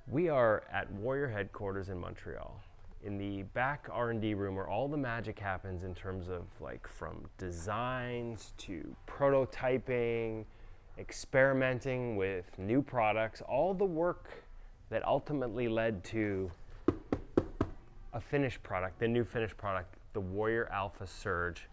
We are at Warrior headquarters in Montreal, in the back R&D room where all the magic happens in terms of like from designs to prototyping, experimenting with new products, all the work that ultimately led to a finished product, the new finished product, the Warrior Alpha Surge.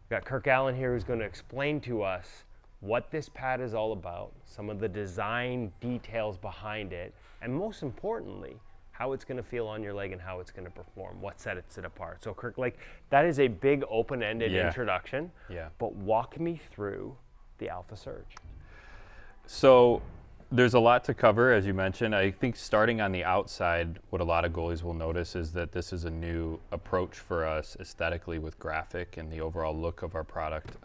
We've got Kirk Allen here who's going to explain to us what this pad is all about, some of the design details behind it, and most importantly, how it's going to feel on your leg and how it's going to perform, what sets it apart. So Kirk, like that is a big open-ended introduction, but walk me through the Alpha Surge. So there's a lot to cover, as you mentioned. I think starting on the outside, what a lot of goalies will notice is that this is a new approach for us aesthetically with graphic and the overall look of our product.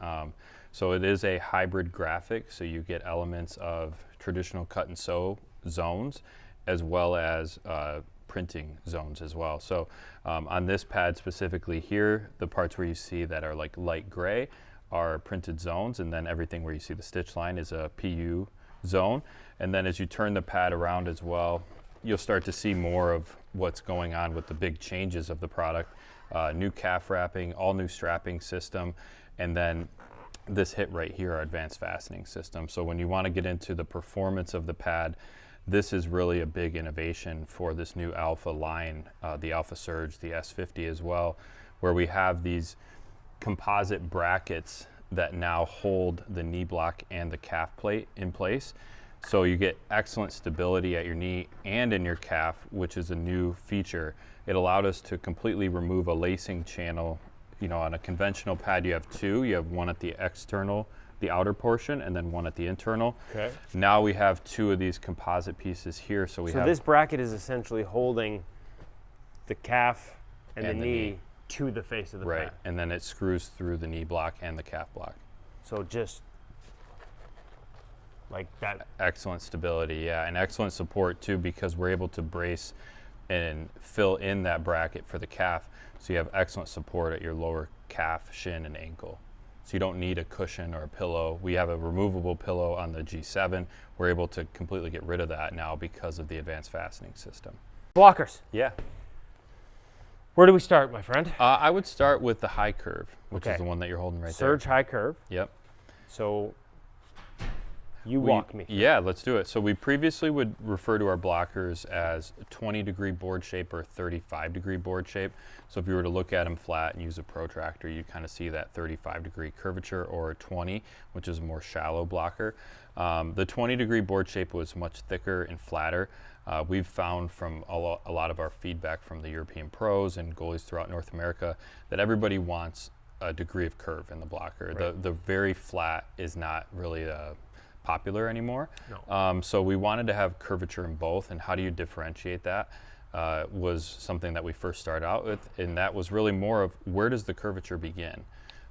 So it is a hybrid graphic, so you get elements of traditional cut and sew zones as well as printing zones as well. So on this pad specifically here, the parts where you see that are like light gray are printed zones, and then everything where you see the stitch line is a PU zone. And then as you turn the pad around as well, you'll start to see more of what's going on with the big changes of the product. New calf wrapping, all new strapping system, and then this hit right here, our advanced fastening system. So when you want to get into the performance of the pad, this is really a big innovation for this new Alpha line, the Alpha Surge, the S50 as well, where we have these composite brackets that now hold the knee block and the calf plate in place. So you get excellent stability at your knee and in your calf, which is a new feature. It allowed us to completely remove a lacing channel. You know, on a conventional pad, you have two. You have one at the external, the outer portion, and then one at the internal. Okay. Now we have two of these composite pieces here. So this bracket is essentially holding the calf and the knee to the face of the pad. Right, and then it screws through the knee block and the calf block. So just like that. Excellent stability, yeah, and excellent support too, because we're able to brace and fill in that bracket for the calf. So you have excellent support at your lower calf, shin, and ankle. So you don't need a cushion or a pillow. We have a removable pillow on the G7. We're able to completely get rid of that now because of the advanced fastening system. Blockers. Yeah. Where do we start, my friend? I would start with the high curve, which is the one that you're holding right Surge there. high curve. Yep. So you walk me. Yeah, let's do it. So we previously would refer to our blockers as 20-degree board shape or 35-degree board shape. So if you were to look at them flat and use a protractor, you kind of see that 35-degree curvature, or a 20, which is a more shallow blocker. The 20-degree board shape was much thicker and flatter. We've found from a lot of our feedback from the European pros and goalies throughout North America that everybody wants a degree of curve in the blocker. Right. The very flat is not really popular anymore. No. So we wanted to have curvature in both, and how do you differentiate that was something that we first started out with, and that was really more of where does the curvature begin?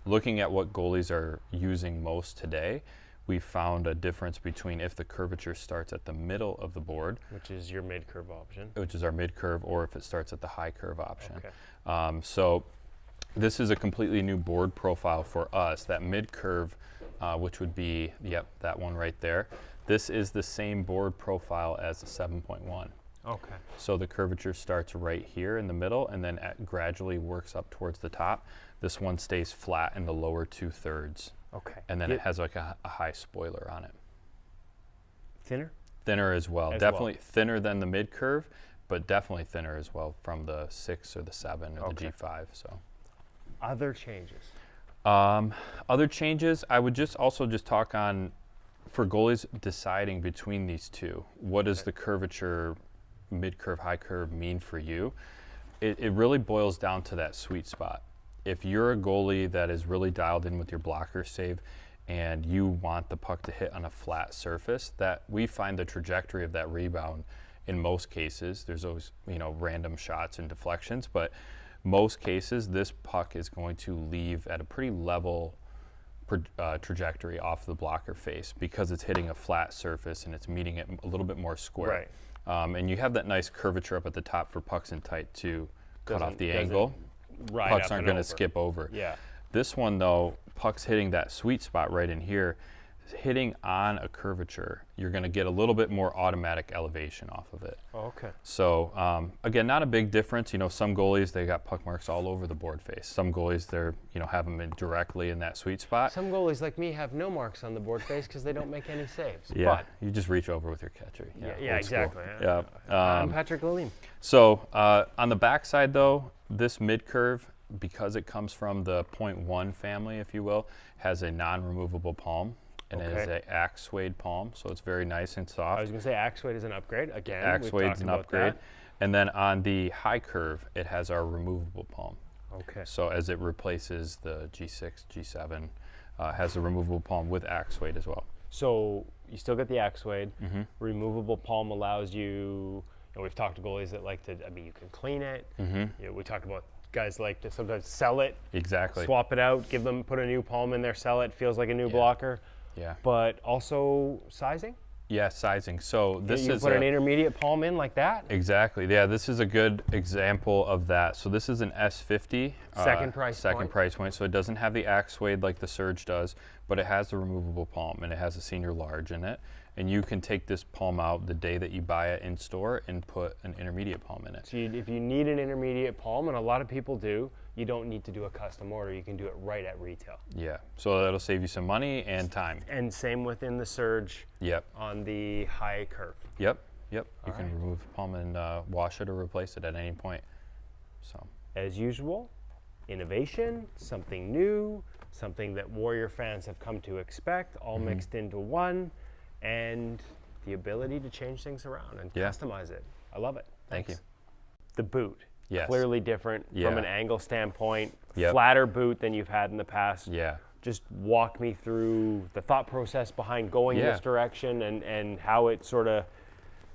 Looking at what goalies are using most today, we found a difference between if the curvature starts at the middle of the board, which is your mid-curve option, which is our mid-curve, or if it starts at the high curve option. Okay. So this is a completely new board profile for us. That mid-curve, which would be, that one right there. This is the same board profile as the 7.1. Okay. So the curvature starts right here in the middle and then gradually works up towards the top. This one stays flat in the lower 2/3. Okay. And then it has like a high spoiler on it. Thinner? Thinner as well. Definitely thinner than the mid-curve, but definitely thinner as well from the 6 or the 7 or the G5. So. Other changes? Other changes, I would also talk on, for goalies deciding between these two, what does the curvature, mid-curve, high curve mean for you? It really boils down to that sweet spot. If you're a goalie that is really dialed in with your blocker save and you want the puck to hit on a flat surface, that we find the trajectory of that rebound in most cases, there's always, random shots and deflections, but most cases, this puck is going to leave at a pretty level trajectory off the blocker face because it's hitting a flat surface and it's meeting it a little bit more square. Right. And you have that nice curvature up at the top for pucks in tight to cut off the angle. Right. Pucks aren't going to skip over. Yeah. This one though, pucks hitting that sweet spot right in here, hitting on a curvature, you're going to get a little bit more automatic elevation off of it. Oh, okay. So again, not a big difference. You know, some goalies, they got puck marks all over the board face. Some goalies, they're, you know, have them directly in that sweet spot. Some goalies like me have no marks on the board face because they don't make any saves. Yeah, But you just reach over with your catcher. yeah, old school. exactly. Yeah. I'm Patrick Lalime. So on the backside though, this mid curve, because it comes from the 0.1 family, if you will, has a non-removable palm. And it is Okay. an axe suede palm, so it's very nice and I soft. was going to say Axwade is an upgrade. Again, Axe we've suede's talked an about upgrade. And then on the high curve, it has our removable palm. that. Okay. So as it replaces the G6, G7, has a removable palm with axe suede as well. So you still get the Axwade. Mm-hmm. Removable palm allows you, and we've talked to goalies that like to, I mean, you can clean it. Mm-hmm. You know, we talked about guys like to sometimes sell it, Exactly. swap it out, put a new palm in there, sell it, feels like a new Yeah. blocker. Yeah. But also sizing. Yeah, sizing. So this you is put an intermediate palm in like that. exactly. Yeah, this is a good example of that. So this is an S50. Second price Second point. price point. So it doesn't have the axe suede like the Surge does, but it has the removable palm and it has a senior large in it. And you can take this palm out the day that you buy it in store and put an intermediate palm in it. So if you need an intermediate palm, and a lot of people do, you don't need to do a custom order. You can do it right at retail. Yeah. So that'll save you some money and time. And same within the Surge Yep. on the high curve. Yep. Yep. You All can right. remove the palm and wash it or replace it at any point. So. As usual, innovation, something new, something that Warrior fans have come to expect, all Mm-hmm. mixed into one, and the ability to change things around and Yeah. customize it. I love it. Thank you. The boot, Yes. clearly different Yeah. from an angle standpoint, Yep. flatter boot than you've had in the past. Yeah. Just walk me through the thought process behind going Yeah. this direction and how it sort of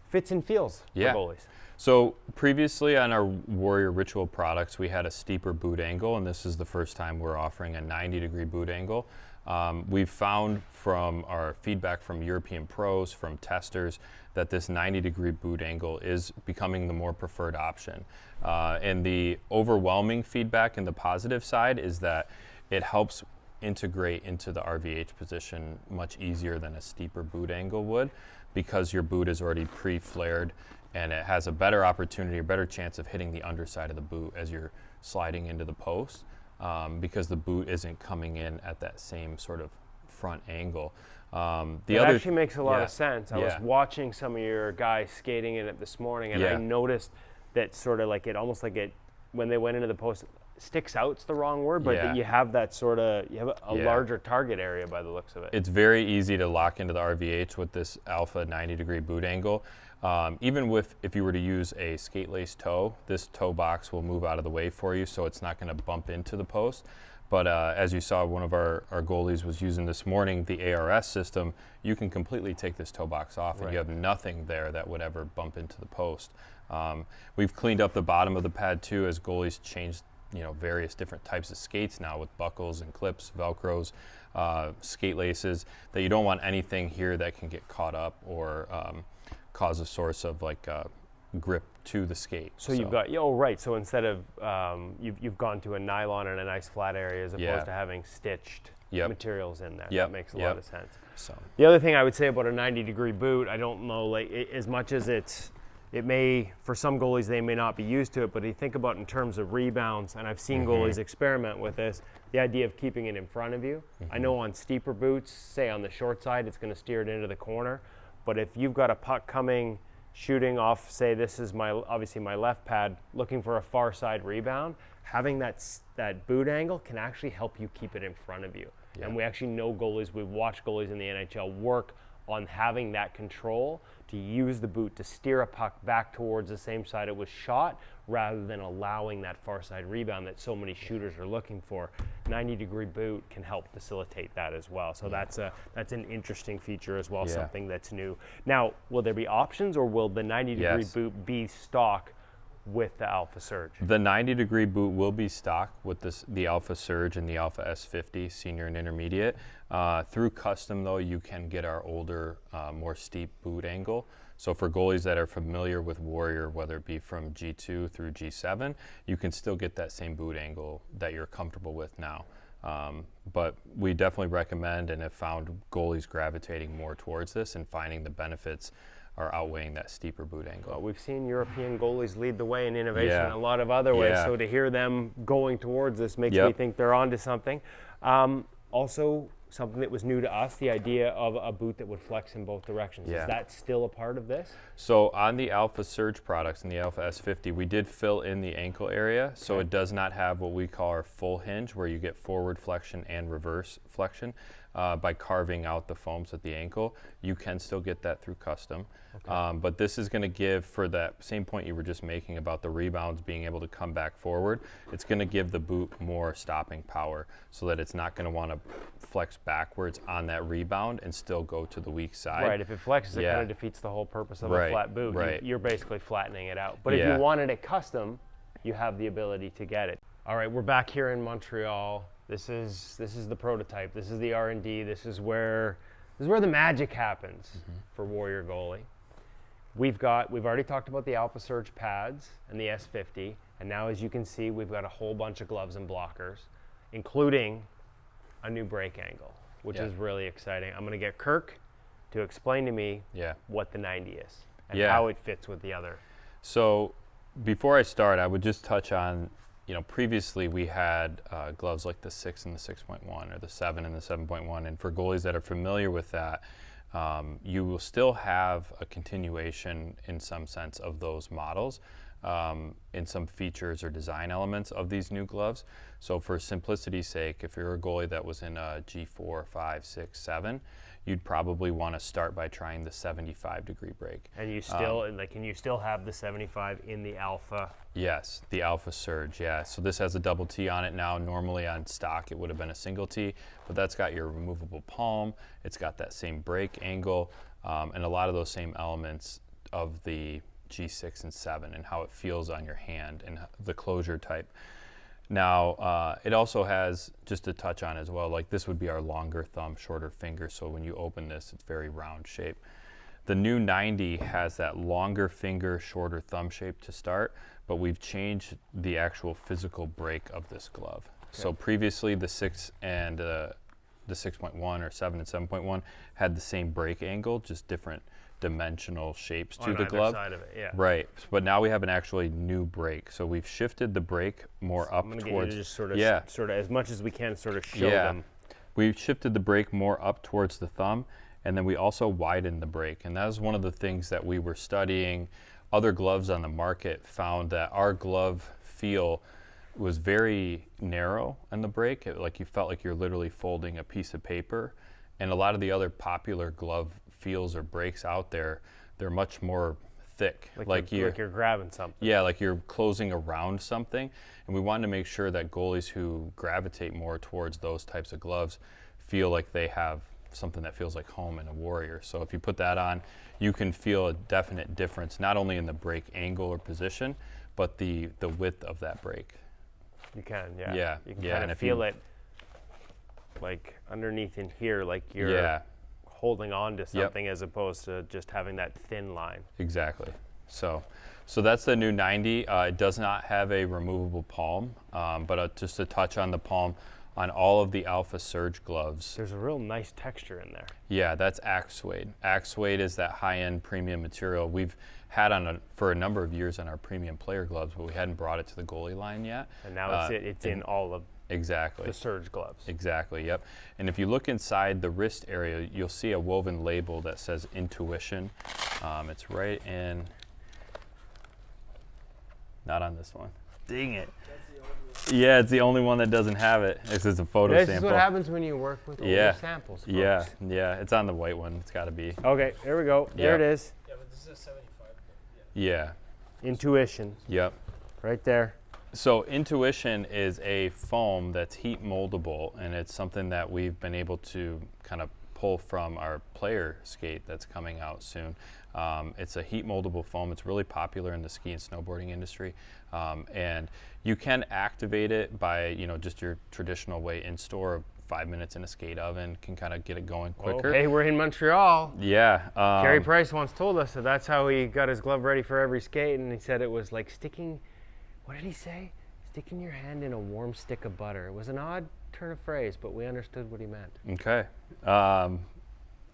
fits and feels Yeah. for goalies. So previously on our Warrior Ritual products, we had a steeper boot angle, and this is the first time we're offering a 90-degree boot angle. We've found from our feedback from European pros, from testers, that this 90-degree boot angle is becoming the more preferred option. And the overwhelming feedback in the positive side is that it helps integrate into the RVH position much easier than a steeper boot angle would, because your boot is already pre-flared and it has a better opportunity or better chance of hitting the underside of the boot as you're sliding into the post, because the boot isn't coming in at that same sort of front angle. It actually makes a lot yeah, of sense. I yeah. was watching some of your guys skating in it this morning, and I Yeah. noticed that sort of like it almost like it, when they went into the post, sticks out's the wrong word, but Yeah. that you have that sort of, you have a Yeah. larger target area by the looks of it. It's very easy to lock into the RVH with this Alpha 90-degree boot angle. Even if you were to use a skate lace toe, this toe box will move out of the way for you, so it's not going to bump into the post. But as you saw, one of our goalies was using this morning, the ARS system. You can completely take this toe box off, and you Right. have nothing there that would ever bump into the post. We've cleaned up the bottom of the pad too, as goalies changed, various different types of skates now with buckles and clips, Velcros, skate laces. That you don't want anything here that can get caught up or cause a source of grip to the skate. So you've got, right. So instead of, you've gone to a nylon and a nice flat area as opposed Yeah. to having stitched Yep. materials in there. Yep. That makes a Yep. lot of sense. So The other thing I would say about a 90-degree boot, I don't know, like as much as it may, for some goalies, they may not be used to it, but you think about in terms of rebounds, and I've seen goalies experiment with this, the idea of keeping it in front of you. I know on steeper boots, say on the short side, it's going to steer it into the corner, but if you've got a puck coming, shooting off, say this is obviously my left pad, looking for a far side rebound, having that boot angle can actually help you keep it in front of you. Yeah. And we actually know goalies, we've watched goalies in the NHL work on having that control to use the boot to steer a puck back towards the same side it was shot, rather than allowing that far side rebound that so many shooters are looking for. 90-degree boot can help facilitate that as well. So that's an interesting feature as well, Yeah. something that's new. Now, will there be options, or will the 90-degree Yes. boot be stock with the Alpha Surge? the 90-degree boot will be stock with the Alpha Surge and the Alpha S50 Senior and Intermediate. Through custom, though, you can get our older, more steep boot angle. So for goalies that are familiar with Warrior, whether it be from G2 through G7, you can still get that same boot angle that you're comfortable with now. But we definitely recommend and have found goalies gravitating more towards this and finding the benefits are outweighing that steeper boot angle. Well, we've seen European goalies lead the way in innovation Yeah. in a lot of other ways, Yeah. so to hear them going towards this makes me Yep. think they're onto something. Also, something that was new to us, the idea of a boot that would flex in both directions. Yeah. Is that still a part of this? So on the Alpha Surge products and the Alpha S50, we did fill in the ankle area, so Okay. it does not have what we call our full hinge, where you get forward flexion and reverse flexion. By carving out the foams at the ankle, you can still get that through custom. But this is going to give, for that same point you were just making about the rebounds being able to come back forward, it's going to give the boot more stopping power so that it's not going to want to flex backwards on that rebound and still go to the weak side. Right, if it flexes, it Yeah. kind of defeats the whole purpose of a Right, flat boot. right. You're basically flattening it out. But if Yeah. you wanted it custom, you have the ability to get it. All right, we're back here in Montreal. This is the prototype. This is the R&D. This is where the magic happens for Warrior Goalie. We've already talked about the Alpha Surge pads and the S50, and now as you can see, we've got a whole bunch of gloves and blockers, including a new break angle, which Yeah. is really exciting. I'm going to get Kirk to explain to me Yeah. what the 90 is and Yeah. how it fits with the other. So before I start, I would just touch on, previously we had gloves like the 6 and the 6.1 or the 7 and the 7.1. And for goalies that are familiar with that, you will still have a continuation in some sense of those models in some features or design elements of these new gloves. So for simplicity's sake, if you're a goalie that was in a G4, 5, 6, 7, you'd probably want to start by trying the 75-degree break. And you still can you still have the 75 in the Alpha? Yes, the Alpha Surge, yeah. So this has a double T on it now. Normally on stock it would have been a single T, but that's got your removable palm. It's got that same break angle and a lot of those same elements of the G6 and 7 and how it feels on your hand and the closure type. Now, it also has, just to touch on as well, like this would be our longer thumb, shorter finger, so when you open this, it's very round shape. The new 90 has that longer finger, shorter thumb shape to start, but we've changed the actual physical break of this glove. Okay. So previously the 6 and the 6.1 or 7 and 7.1 had the same break angle, just different dimensional shapes to the glove. On either side of it, yeah. Right, but now we have an actually new break. So we've shifted the break more up I'm gonna towards. get you to just sort of, yeah. sort of as much as we can, sort of show Yeah. them. We've shifted the break more up towards the thumb, and then we also widened the break. And that was one of the things that we were studying. Other gloves on the market found that our glove feel was very narrow in the break. Like you felt like you're literally folding a piece of paper. And a lot of the other popular glove feels or breaks out there, they're much more thick. Like you're grabbing something. Yeah, like you're closing around something. And we wanted to make sure that goalies who gravitate more towards those types of gloves feel like they have something that feels like home in a Warrior. So if you put that on, you can feel a definite difference, not only in the break angle or position, but the width of that break. You can, yeah. Yeah, You can yeah, kind and of if you- feel it like underneath in here, like you're Yeah, holding on to something as opposed to just having that thin line. exactly. So that's the new 90. It does not have a removable palm, but just to touch on the palm, on all of the Alpha Surge gloves. There's a real nice texture in there. Yeah, that's Axsuede. Axsuede is that high-end premium material we've had for a number of years on our premium player gloves, but we hadn't brought it to the goalie line yet. And now it's in all of Exactly. the Surge gloves. Exactly, yep. And if you look inside the wrist area, you'll see a woven label that says Intuition. It's right in, not on this one. Dang it. Yeah, it's the only one that doesn't have it. This is a photo This sample. is what happens when you work with older samples, folks. Yeah, it's on the white one. It's got to be. Okay, there we go. There it Yeah. is. Yeah, but this is a 75. Yeah, Intuition, yep. right there. So Intuition is a foam that's heat moldable, and it's something that we've been able to kind of pull from our player skate that's coming out soon. It's a heat moldable foam. It's really popular in the ski and snowboarding industry, and you can activate it by just your traditional way in store. 5 minutes in a skate oven can kind of get it going quicker. Okay, we're in Montreal. Yeah. Carey Price once told us that that's how he got his glove ready for every skate, and he said it was like sticking, what did he say? Sticking your hand in a warm stick of butter. It was an odd turn of phrase, but we understood what he meant. Okay.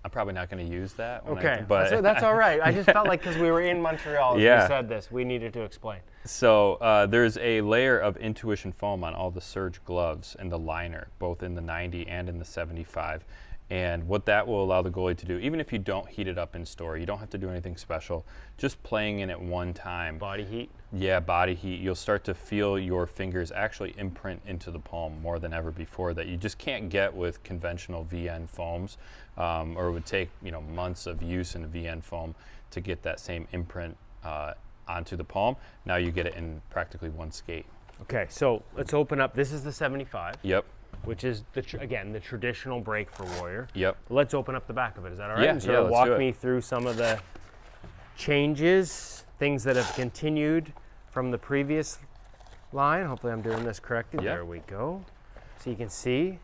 I'm probably not going to use that. Okay, But that's all right. I just felt like because we were in Montreal, as Yeah. we said this, we needed to explain. So there's a layer of Intuition foam on all the Surge gloves and the liner, both in the 90 and in the 75. And what that will allow the goalie to do, even if you don't heat it up in store, you don't have to do anything special, just playing in it one time. Body heat. Yeah, body heat. You'll start to feel your fingers actually imprint into the palm more than ever before that you just can't get with conventional VN foams, or it would take months of use in VN foam to get that same imprint onto the palm. Now you get it in practically one skate. Okay, so let's open up. This is the 75. Yep. Which is again the traditional break for Warrior. Yep. Let's open up the back of it. Is that all right? Yeah, And sort yeah, of let's walk do it. me through some of the changes, things that have continued from the previous line. Hopefully I'm doing this correctly. Yeah. There we go. So you can see.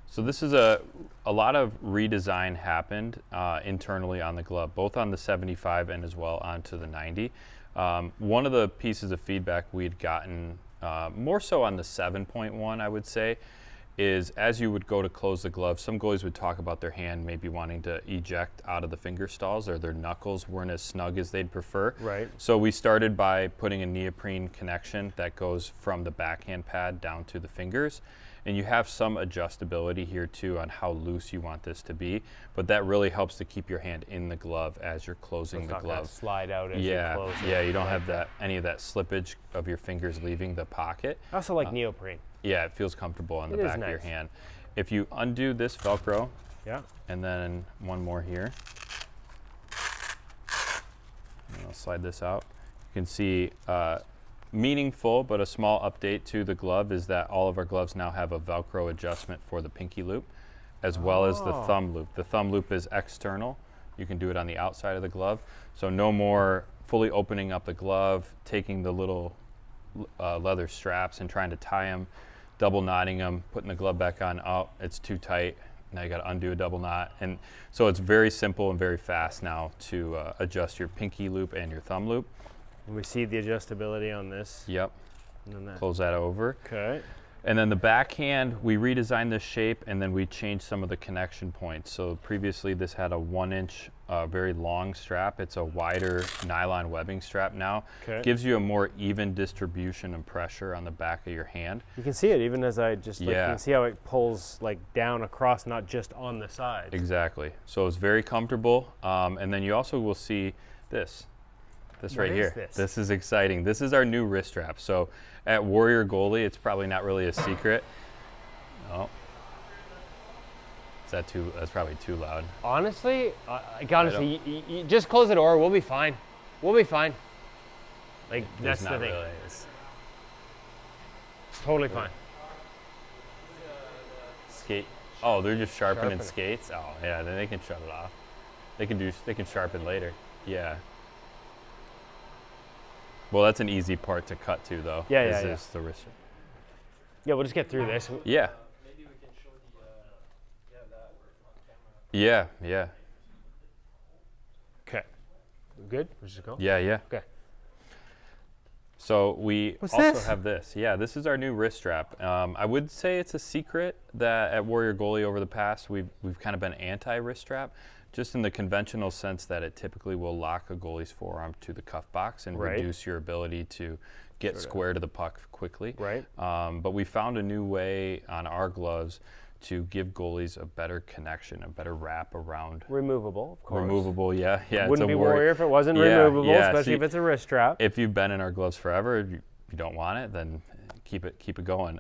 So this is a lot of redesign happened internally on the glove, both on the 75 and as well onto the 90. One of the pieces of feedback we'd gotten more so on the 7.1, I would say, is as you would go to close the glove, some goalies would talk about their hand maybe wanting to eject out of the finger stalls, or their knuckles weren't as snug as they'd prefer. Right. So we started by putting a neoprene connection that goes from the backhand pad down to the fingers. And you have some adjustability here too on how loose you want this to be, but that really helps to keep your hand in the glove as you're closing It's the not gonna glove. slide out as you close it. Yeah, you don't Like have any of that slippage of your fingers leaving the pocket. I also like neoprene. Yeah, it feels comfortable on the It is back of your nice. hand. If you undo this Velcro, Yeah. and then one more here, and I'll slide this out. You can see meaningful, but a small update to the glove is that all of our gloves now have a Velcro adjustment for the pinky loop, as well as the thumb loop. The thumb loop is external. You can do it on the outside of the glove. So no more fully opening up the glove, taking the little leather straps and trying to tie them, double knotting them, putting the glove back on. Oh, it's too tight. Now you got to undo a double knot. And so it's very simple and very fast now to adjust your pinky loop and your thumb loop. And we see the adjustability on this. Yep. And then that. Close that over. Okay. And then the backhand, we redesigned this shape and then we changed some of the connection points. So previously this had a 1-inch very long strap. It's a wider nylon webbing strap now. Okay. Gives you a more even distribution and pressure on the back of your hand. You can see it even as I just like, you Yeah. can see how it pulls like down across, not just on the side. Exactly. So it's very comfortable. And then you also will see this. This What right is here. this? This is exciting. This is our new wrist strap. So at Warrior Goalie, it's probably not really a secret. Oh. Is that too, that's probably too loud. Honestly, you just close the door. We'll be fine. We'll be fine. Like that's It's the not thing. really. It's Totally fine. skate. Oh, they're just sharpening Sharpen it. skates? Oh, yeah, then they can shut it off. They can sharpen later. Yeah. Well, that's an easy part to cut to, though. Yeah, is yeah, yeah. this the wrist. Yeah, we'll just get through this. Yeah. Maybe we can show the that on camera. Yeah, yeah. Okay. Good? We'll just go? Yeah, yeah. Okay. So we What's also this? have this. Yeah, this is our new wrist strap. I would say it's a secret that at Warrior Goalie over the past we've kind of been anti-wrist strap, just in the conventional sense that it typically will lock a goalie's forearm to the cuff box and Right. reduce your ability to get square to the puck quickly. Right. But we found a new way on our gloves to give goalies a better connection, a better wrap around. Removable, of course. Removable, yeah. It's Wouldn't a be Warrior if it wasn't removable, especially if it's a wrist strap. If you've been in our gloves forever, if you don't want it, then keep it going.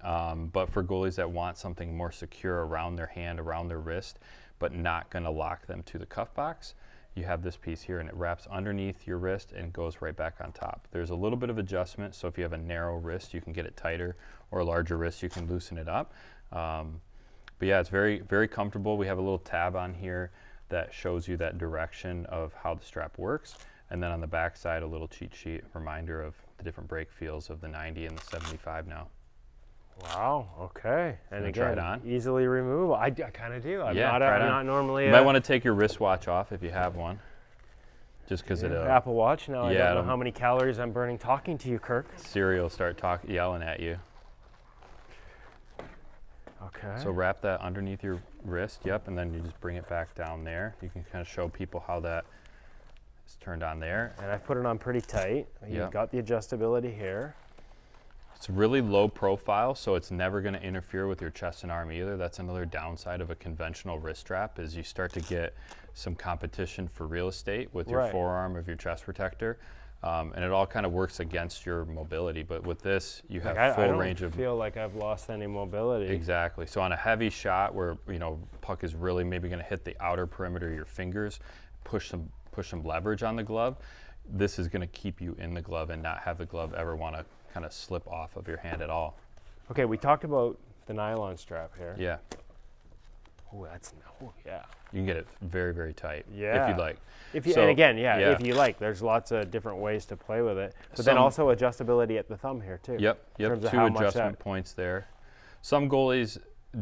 But for goalies that want something more secure around their hand, around their wrist, but not going to lock them to the cuff box, you have this piece here, and it wraps underneath your wrist and goes right back on top. There's a little bit of adjustment, so if you have a narrow wrist, you can get it tighter, or a larger wrist, you can loosen it up. But yeah, it's very, very comfortable. We have a little tab on here that shows you that direction of how the strap works. And then on the back side, a little cheat sheet reminder of the different break feels of the 90 and the 75 now. Wow. Okay. And Wanna try again, it on? easily removable. I kind of do. I'm Yeah, not, try it I'm on. not normally You might want to take your wristwatch off if you have one, just because Apple Watch. Now I yeah, don't know it'll- how many calories I'm burning talking to you, Kirk. Siri will start yelling at you. Okay. So wrap that underneath your wrist, yep, and then you just bring it back down there. You can kind of show people how that is turned on there. And I've put it on pretty tight. Yeah. You've got the adjustability here. It's really low profile, so it's never going to interfere with your chest and arm either. That's another downside of a conventional wrist strap is you start to get some competition for real estate with your Right. forearm of your chest protector. And it all kind of works against your mobility. But with this, you have Like, full I don't range of feel like I've lost any mobility. Exactly. So on a heavy shot where, you know, puck is really maybe going to hit the outer perimeter of your fingers, push some leverage on the glove, this is going to keep you in the glove and not have the glove ever want to kind of slip off of your hand at all. Okay, we talked about the nylon strap here. Yeah. Oh, that's yeah. You can get it very, very tight if Yeah. you'd like. If you So, and again, yeah, yeah. if you like, there's lots of different ways to play with it. But then Some- also adjustability at the thumb here too. Yep, In terms yep. of 2 how much adjustment that- points there. Some goalies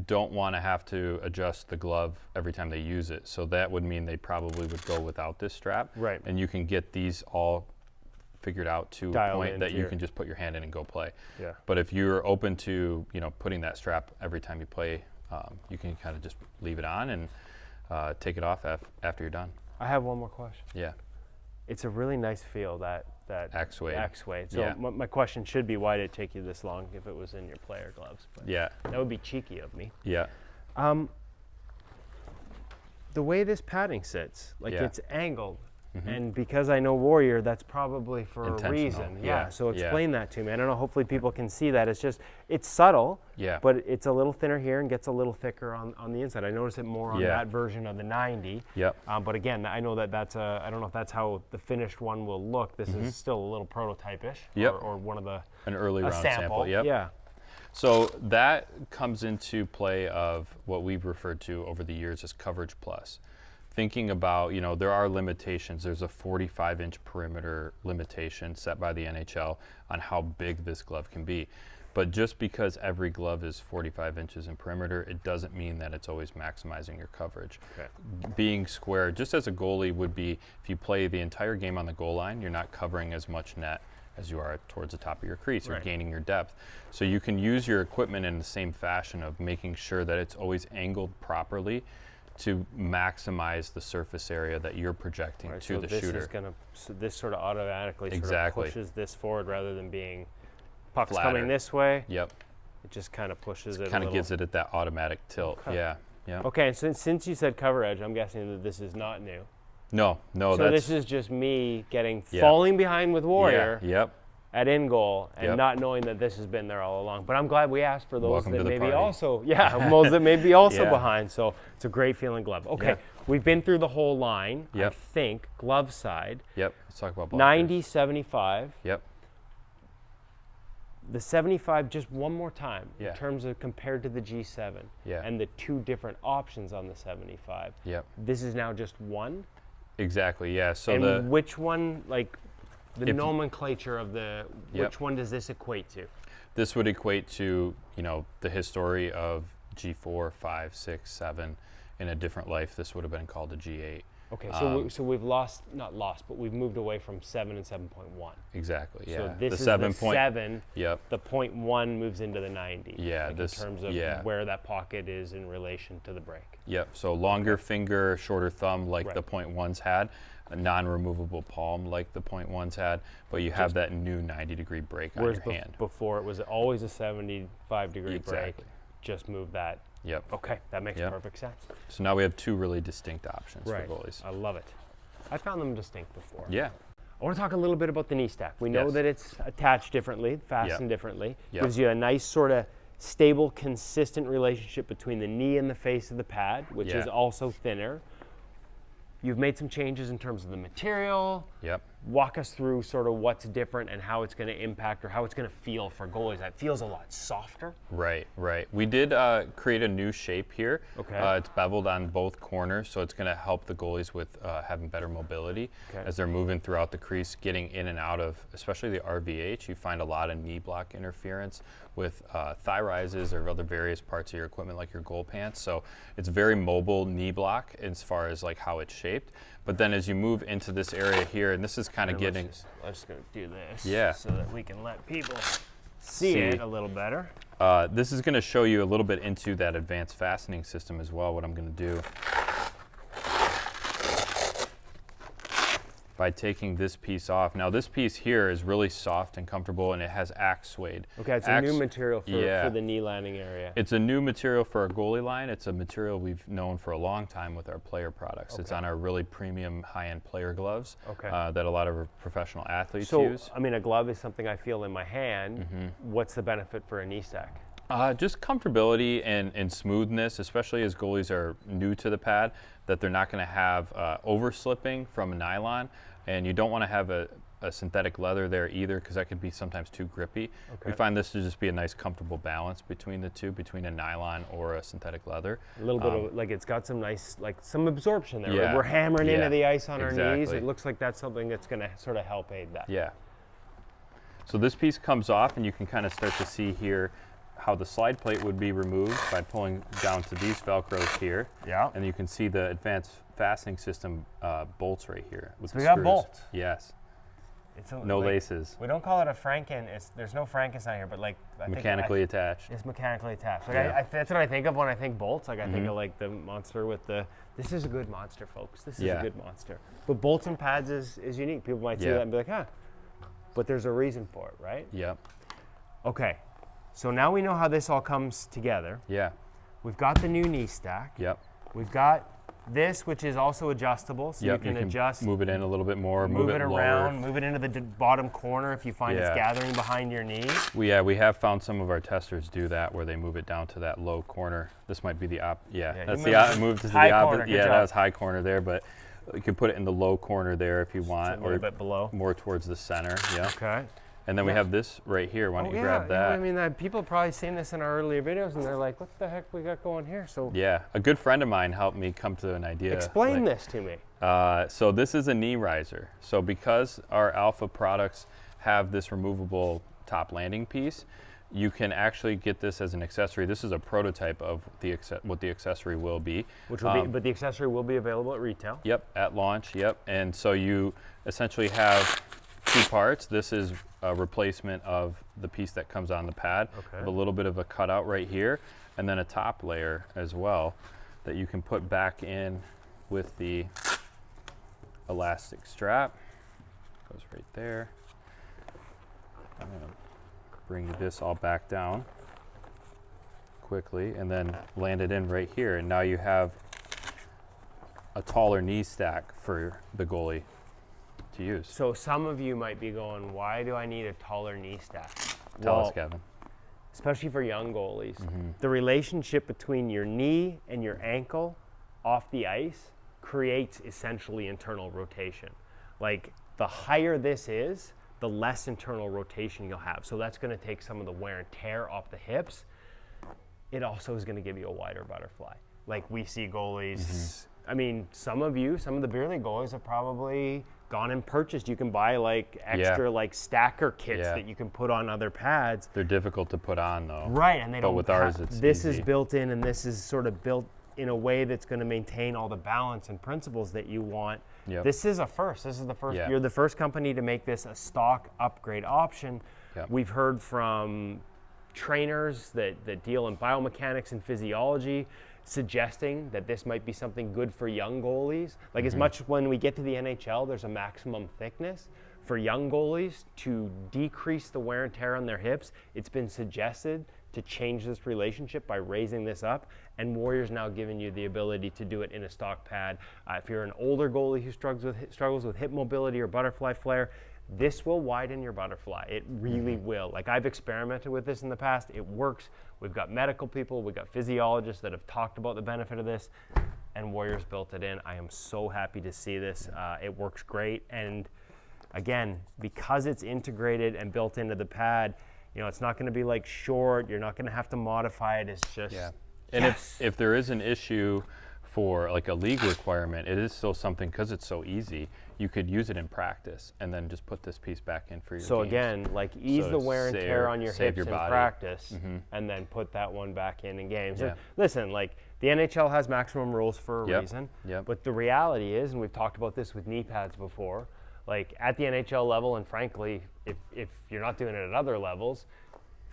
don't want to have to adjust the glove every time they use it. So that would mean they probably would go without this strap. Right. And you can get these all figured out to a Dialed point that into you your- can just put your hand in and go play. Yeah. But if you're open to, you know, putting that strap every time you play, you can kind of just leave it on and take it off after you're done. I have one more question. Yeah. It's a really nice feel that X-Wade. X-Wade. So Yeah. my question should be, why did it take you this long if it was in your player gloves? But Yeah. that would be cheeky of me. Yeah. The way this padding sits, like Yeah. it's angled, and because I know Warrior, that's probably for a Intentional. reason. Yeah. Yeah. So Yeah. explain that to me. I don't know. Hopefully people can see that. It's just it's subtle. Yeah. But it's a little thinner here and gets a little thicker on the inside. I notice it more on Yeah. that version of the 90. Yep. But again, I know that's I don't know if that's how the finished one will look. This is still a little prototype-ish. Yep. Or one of the An early a round sample. Yep. Yeah. So that comes into play of what we've referred to over the years as coverage plus. Thinking about, you know, there are limitations. There's a 45-inch perimeter limitation set by the NHL on how big this glove can be. But just because every glove is 45 inches in perimeter, it doesn't mean that it's always maximizing your coverage. Okay. Being square, just as a goalie would be, if you play the entire game on the goal line, you're not covering as much net as you are towards the top of your crease or Right. gaining your depth. So you can use your equipment in the same fashion of making sure that it's always angled properly to maximize the surface area that you're projecting Right, to so the this shooter. is gonna this sort of automatically Exactly. sort of pushes this forward rather than being pucks Flatter. coming this way. Yep, It just kind of pushes it. kind a of little. gives it that automatic tilt. Okay. Yeah, yeah. Okay, and since you said cover edge, I'm guessing that this is not new. No, so that's this is just me getting Yeah. falling behind with Warrior Yeah, yep. at in goal and Yep. not knowing that this has been there all along. But I'm glad we asked for those Welcome that to the maybe party. also, those that may be also Yeah. behind. So it's a great feeling glove. Okay, Yeah. we've been through the whole line. I Yep. think glove side, Yep. Let's talk about blockers. 90, 75. Yep. The 75, just one more time, Yeah. in terms of compared to the G7 Yeah. and the two different options on the 75. Yep. This is now just one. Exactly. Yeah. So And which one, like the If- nomenclature of the, Yep. which one does this equate to? this would equate to, you know, the history of G4, 5, 6, 7. In a different life, this would have been called a G8. Okay, so we've not lost, but we've moved away from 7 and 7.1. Exactly. Yeah. So this the is 7 the point. 7. Yep. The 0.1 moves into the 90. Yeah, like this- in terms of yeah. where that pocket is in relation to the break. Yep. So longer finger, shorter thumb, like Right. the .1s had, a non-removable palm, like the .1s had, but you have that new 90-degree break Whereas on your hand. before it was always a 75-degree break. Exactly. Just move that. Yep. Okay, that makes Yep. perfect sense. So now we have two really distinct options for goalies. I love it. I found them distinct before. Yeah. I want to talk a little bit about the knee stack. We know Yes. that it's attached differently, fastened differently. Yep. Gives you a nice sort of stable, consistent relationship between the knee and the face of the pad, which is Yeah. also thinner. You've made some changes in terms of the material. Yep. Walk us through sort of what's different and how it's going to impact or how it's going to feel for goalies. It feels a lot softer. Right, right. We did create a new shape here. Okay. It's beveled on both corners, so it's going to help the goalies with having better mobility Okay. as they're moving throughout the crease, getting in and out of, especially the RVH. You find a lot of knee block interference with thigh rises or other various parts of your equipment, like your goal pants. So it's very mobile knee block as far as like how it's shaped. But then as you move into this area here, and this is kind of getting. Let's just go do this Yeah. so that we can let people see it a little better. This is going to show you a little bit into that advanced fastening system as well, what I'm going to do. By taking this piece off. Now this piece here is really soft and comfortable, and it has axe suede. Okay, it's a new material for the knee landing area. It's a new material for our goalie line. It's a material we've known for a long time with our player products. It's on our really premium high-end player gloves that a lot of professional athletes use. So, I mean, a glove is something I feel in my hand. What's the benefit for a knee stack? Just comfortability and smoothness, especially as goalies are new to the pad, that they're not going to have over-slipping from a nylon, and you don't want to have a synthetic leather there either, because that could be sometimes too grippy. We find this to just be a nice comfortable balance between the two, between a nylon or a synthetic leather. A little bit of, like, it's got some nice, like, some absorption there. Yeah. We're hammering into the ice on our knees. Exactly. It looks like that's something that's going to sort of help aid that. Yeah. So this piece comes off, and you can kind of start to see here how the slide plate would be removed by pulling down to these Velcros here. Yeah. And you can see the advanced fastening system bolts right here. With So the we got screws. bolts. Yes. It's a, No like, laces. We don't call it a Franken. There's no Frankenstein here, but like I Mechanically think attached. it's mechanically attached. Like Yeah. that's what I think of when I think bolts. Like I think of like the monster with the. This is a good monster, folks. This is a good monster. But bolts and pads is unique. People might see that and be like, huh. But there's a reason for it, right? Yep. Okay. So now we know how this all comes together. Yeah. We've got the new knee stack. Yep. We've got this, which is also adjustable, so you can adjust. Move it in a little bit more, move it around, lower. move it into the bottom corner if you find it's gathering behind your knee. We have found some of our testers do that, where they move it down to that low corner. This might be the that's the move to the opposite. Yeah, that was high corner there, but you can put it in the low corner there if you want, a little bit below, more towards the center. Yeah. Okay. And then we have this right here. Why don't you grab that? I mean, people have probably seen this in our earlier videos, and they're like, "What the heck we got going here?" So yeah, a good friend of mine helped me come to an idea. Explain this to me. So this is a knee riser. So because our Alpha products have this removable top landing piece, you can actually get this as an accessory. This is a prototype of what the accessory will be. Which will be, but the accessory will be available at retail. Yep, at launch. Yep, and so you essentially have two parts. This is a replacement of the piece that comes on the pad. Okay. With a little bit of a cutout right here, and then a top layer as well that you can put back in with the elastic strap. Goes right there. I'm gonna bring this all back down quickly and then land it in right here, and now you have a taller knee stack for the goalie to use. So some of you might be going, "Why do I need a taller knee stack?" Tell us, Kevin. Especially for young goalies, the relationship between your knee and your ankle off the ice creates essentially internal rotation. Like the higher this is, the less internal rotation you'll have. So that's going to take some of the wear and tear off the hips. It also is going to give you a wider butterfly. Like we see goalies, I mean, some of the beer league goalies have probably gone and purchased. You can buy like extra like stacker kits that you can put on other pads. They're difficult to put on though. Right, and they don't. With ours, it's this easy. is built in, and this is sort of built in a way that's going to maintain all the balance and principles that you want. Yep. This is a first. This is the first. Yeah. You're the first company to make this a stock upgrade option. Yep. We've heard from trainers that deal in biomechanics and physiology suggesting that this might be something good for young goalies. Like as much when we get to the NHL, there's a maximum thickness. For young goalies to decrease the wear and tear on their hips, it's been suggested to change this relationship by raising this up, and Warrior's now giving you the ability to do it in a stock pad. If you're an older goalie who struggles with hip mobility or butterfly flare, this will widen your butterfly. It really will. Like I've experimented with this in the past. It works. We've got medical people, we've got physiologists that have talked about the benefit of this, and Warriors built it in. I am so happy to see this. It works great, and again, because it's integrated and built into the pad, you know, it's not going to be like short. You're not going to have to modify it. It's just And if there is an issue for like a league requirement, it is still something, because it's so easy, you could use it in practice and then just put this piece back in for your So games. again, like ease So the wear and tear on your save hips your in body. practice, and then put that one back in games. Yeah. And listen, like the NHL has maximum rules for a Yep. reason, Yep. but the reality is, and we've talked about this with knee pads before, like at the NHL level, and frankly, if you're not doing it at other levels,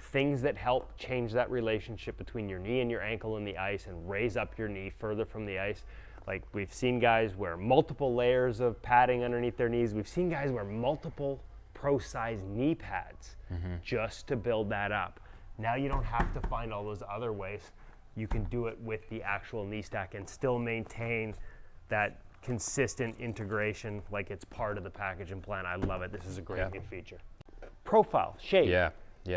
things that help change that relationship between your knee and your ankle and the ice and raise up your knee further from the ice. Like we've seen guys wear multiple layers of padding underneath their knees. We've seen guys wear multiple pro-size knee pads just to build that up. Now you don't have to find all those other ways. You can do it with the actual knee stack and still maintain that consistent integration like it's part of the package and plan. I love it. This is a great new feature. Profile, shape. Yeah.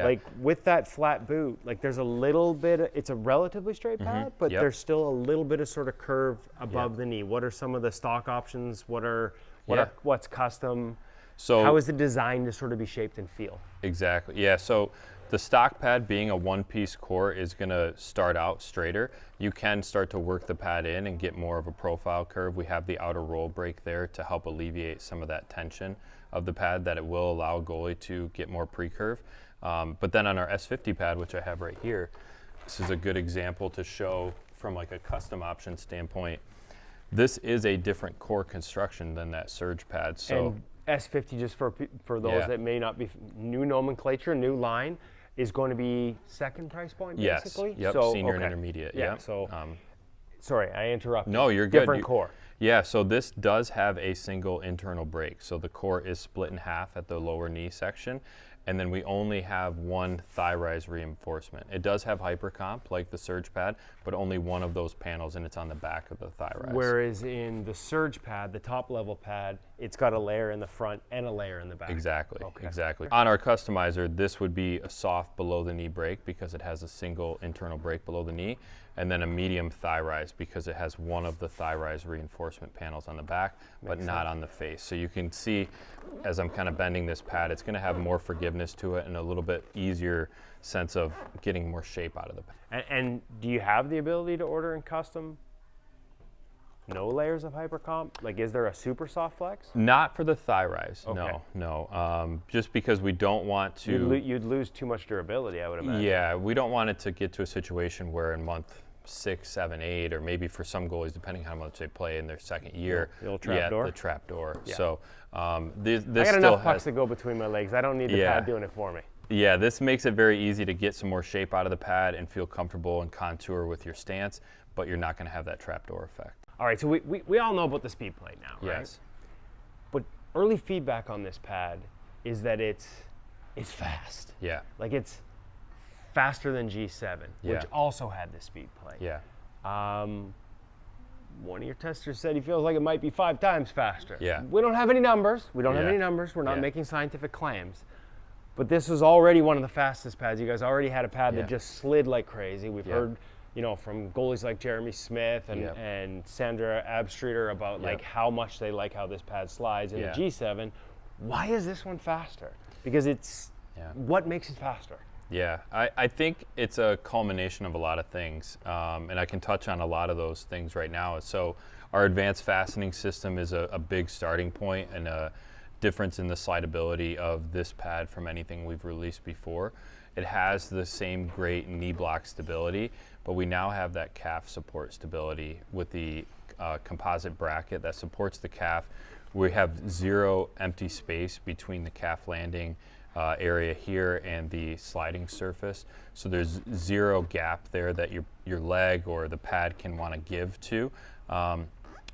Like with that flat boot, like there's a little bit, it's a relatively straight pad, but there's still a little bit of sort of curve above the knee. What are some of the stock options? What's custom? So how is it designed to sort of be shaped and feel? Exactly. Yeah. So the stock pad being a one-piece core is going to start out straighter. You can start to work the pad in and get more of a profile curve. We have the outer roll brake there to help alleviate some of that tension of the pad that it will allow a goalie to get more pre-curve. But then on our S50 pad, which I have right here, this is a good example to show from like a custom option standpoint. This is a different core construction than that surge pad. So and S50, just for those that may not be new nomenclature, new line, is going to be second price point basically? Yes, yep, so, senior and intermediate, yeah. yep. So, sorry, I interrupted. No, you're good. Different core. Yeah, so this does have a single internal brake. So the core is split in half at the lower knee section, and then we only have one thigh rise reinforcement. It does have hypercomp like the surge pad, but only one of those panels, and it's on the back of the thigh rise. Whereas in the surge pad, the top level pad, it's got a layer in the front and a layer in the back. Exactly, Okay. exactly. On our customizer, this would be a soft below the knee brake because it has a single internal brake below the knee, and then a medium thigh rise because it has one of the thigh rise reinforcement panels on the back, but not on the face. So you can see as I'm kind of bending this pad, it's going to have more forgiveness to it and a little bit easier sense of getting more shape out of the pad. And do you have the ability to order in custom no layers of hypercomp? Like, is there a super soft flex? Not for the thigh rise, Okay. no. Just because we don't want to. You'd lose too much durability, I would imagine. Yeah, we don't want it to get to a situation where in month 6, 7, 8, or maybe for some goalies, depending how much they play in their second year, The old trap door? the trap door. Yeah. So this I got still enough has, pucks to go between my legs. I don't need the pad doing it for me. Yeah, this makes it very easy to get some more shape out of the pad and feel comfortable and contour with your stance, but you're not going to have that trap door effect. All right, so we all know about the speed plate now, right? Yes. But early feedback on this pad is that it's fast. Yeah. Like it's faster than G7, which Yeah. also had the speed plate. Yeah. One of your testers said he feels like it might be 5 times faster. Yeah. We don't have any numbers. Have Yeah. any numbers. We're not Yeah. making scientific claims. But this was already one of the fastest pads. You guys already had a pad Yeah. that just slid like crazy. We've Yeah. heard, from goalies like Jeremy Smith and, Yep. and Sandra Abstreeter about like Yep. how much they like how this pad slides in Yeah. the G7. Why is this one faster? Because what makes it faster? Yeah, I think it's a culmination of a lot of things, and I can touch on a lot of those things right now. So our advanced fastening system is a big starting point and a difference in the slidability of this pad from anything we've released before. It has the same great knee block stability, but we now have that calf support stability with the composite bracket that supports the calf. We have zero empty space between the calf landing area here and the sliding surface. So there's zero gap there that your leg or the pad can want to give to.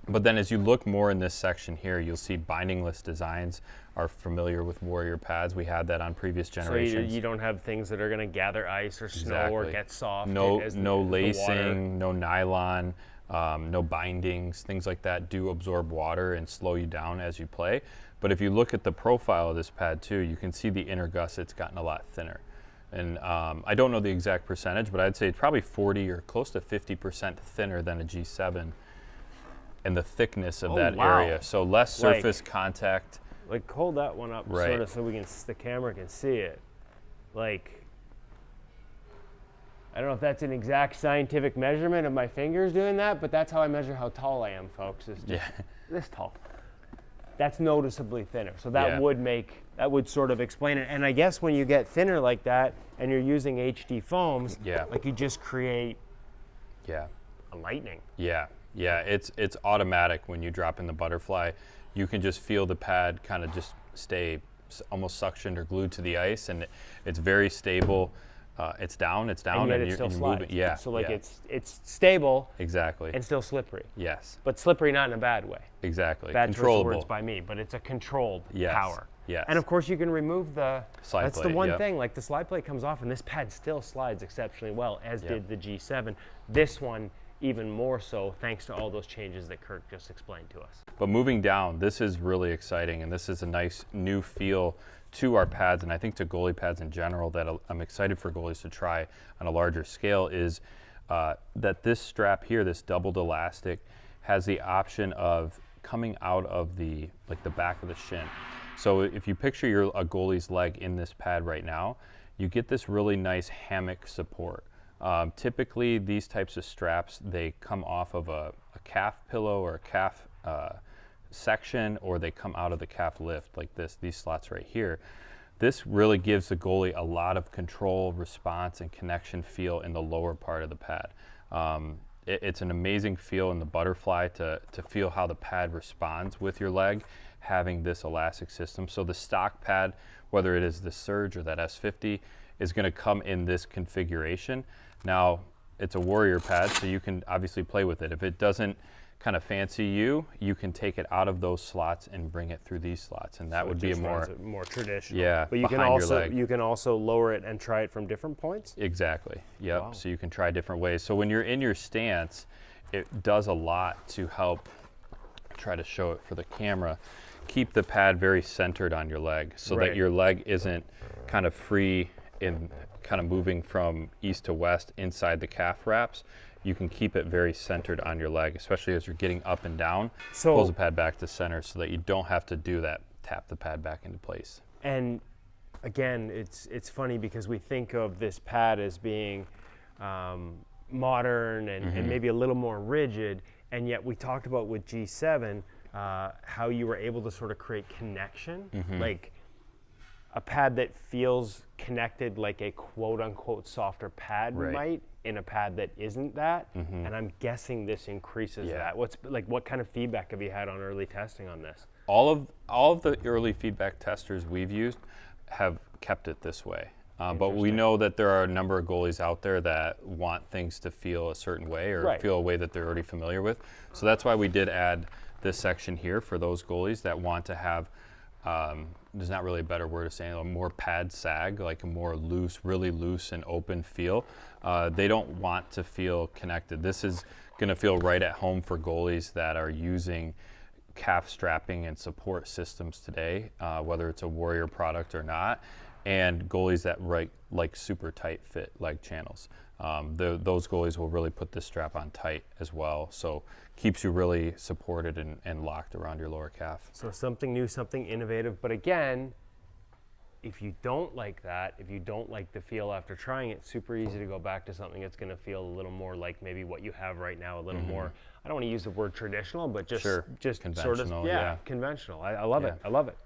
But then as you look more in this section here, you'll see bindingless designs are familiar with Warrior pads. We had that on previous generations. So you don't have things that are going to gather ice or snow or Exactly. get soft. No as the water. lacing, no nylon, no bindings, things like that do absorb water and slow you down as you play. But if you look at the profile of this pad too, you can see the inner gusset's gotten a lot thinner. And I don't know the exact percentage, but I'd say it's probably 40 or close to 50% thinner than a G7 and the thickness of that wow. area. So less surface contact. Like hold that one up Right. sort of so the camera can see it. Like, I don't know if that's an exact scientific measurement of my fingers doing that, but that's how I measure how tall I am, folks. Is just this tall. That's noticeably thinner. So that would sort of explain it. And I guess when you get thinner like that and you're using HD foams, like you just create a lightning. Yeah, it's automatic when you drop in the butterfly. You can just feel the pad kind of just stay almost suctioned or glued to the ice, and it's very stable. it's down, and yet it you're, still and you're slides. moving. Yeah. So like yeah, it's stable exactly. and still slippery, Yes. but slippery not in a bad way. Exactly. Bad choice of Controllable. words by me, but it's a controlled Yes. power. Yes. And of course you can remove the Slide that's plate, the one yep. thing. Like the slide plate comes off, and this pad still slides exceptionally well, as Yep. did the G7. This one even more so, thanks to all those changes that Kirk just explained to us. But moving down, this is really exciting, and this is a nice new feel to our pads, and I think to goalie pads in general that I'm excited for goalies to try on a larger scale is that this strap here, this doubled elastic, has the option of coming out of the back of the shin. So if you picture a goalie's leg in this pad right now, you get this really nice hammock support. Typically, these types of straps, they come off of a calf pillow or a calf section, or they come out of the calf lift like this, these slots right here. This really gives the goalie a lot of control, response, and connection feel in the lower part of the pad. It's an amazing feel in the butterfly to feel how the pad responds with your leg, having this elastic system. So the stock pad, whether it is the Surge or that S50, is going to come in this configuration. Now, it's a Warrior pad, so you can obviously play with it. If it doesn't kind of fancy you, you can take it out of those slots and bring it through these slots, and that would be a more traditional. Yeah, but you can behind your also leg. you can also lower it and try it from different points. Exactly. Yep. Wow. So you can try different ways. So when you're in your stance, it does a lot to help. Try to show it for the camera. Keep the pad very centered on your leg, so Right. that your leg isn't kind of free in kind of moving from east to west inside the calf wraps. You can keep it very centered on your leg, especially as you're getting up and down. So- Pulls the pad back to center so that you don't have to do that. Tap the pad back into place. And again, it's funny because we think of this pad as being modern and maybe a little more rigid, and yet we talked about with G7 how you were able to sort of create connection, like a pad that feels connected like a quote-unquote softer pad Right. might in a pad that isn't that, and I'm guessing this increases Yeah. that. What kind of feedback have you had on early testing on this? All of the early feedback testers we've used have kept it this way. But we know that there are a number of goalies out there that want things to feel a certain way or Right. feel a way that they're already familiar with. So that's why we did add this section here for those goalies that want to have, there's not really a better word of saying, a more pad sag, like a more loose, really loose and open feel. They don't want to feel connected. This is going to feel right at home for goalies that are using calf strapping and support systems today, whether it's a Warrior product or not, and goalies that like super tight fit leg channels. Those goalies will really put this strap on tight as well, so keeps you really supported and locked around your lower calf. So something new, something innovative. But again, if you don't like that, if you don't like the feel after trying it, super easy to go back to something that's going to feel a little more like maybe what you have right now, a little more, I don't want to use the word traditional, but just Sure. just sort of, Conventional, yeah. conventional. I love it. Yeah. I love it.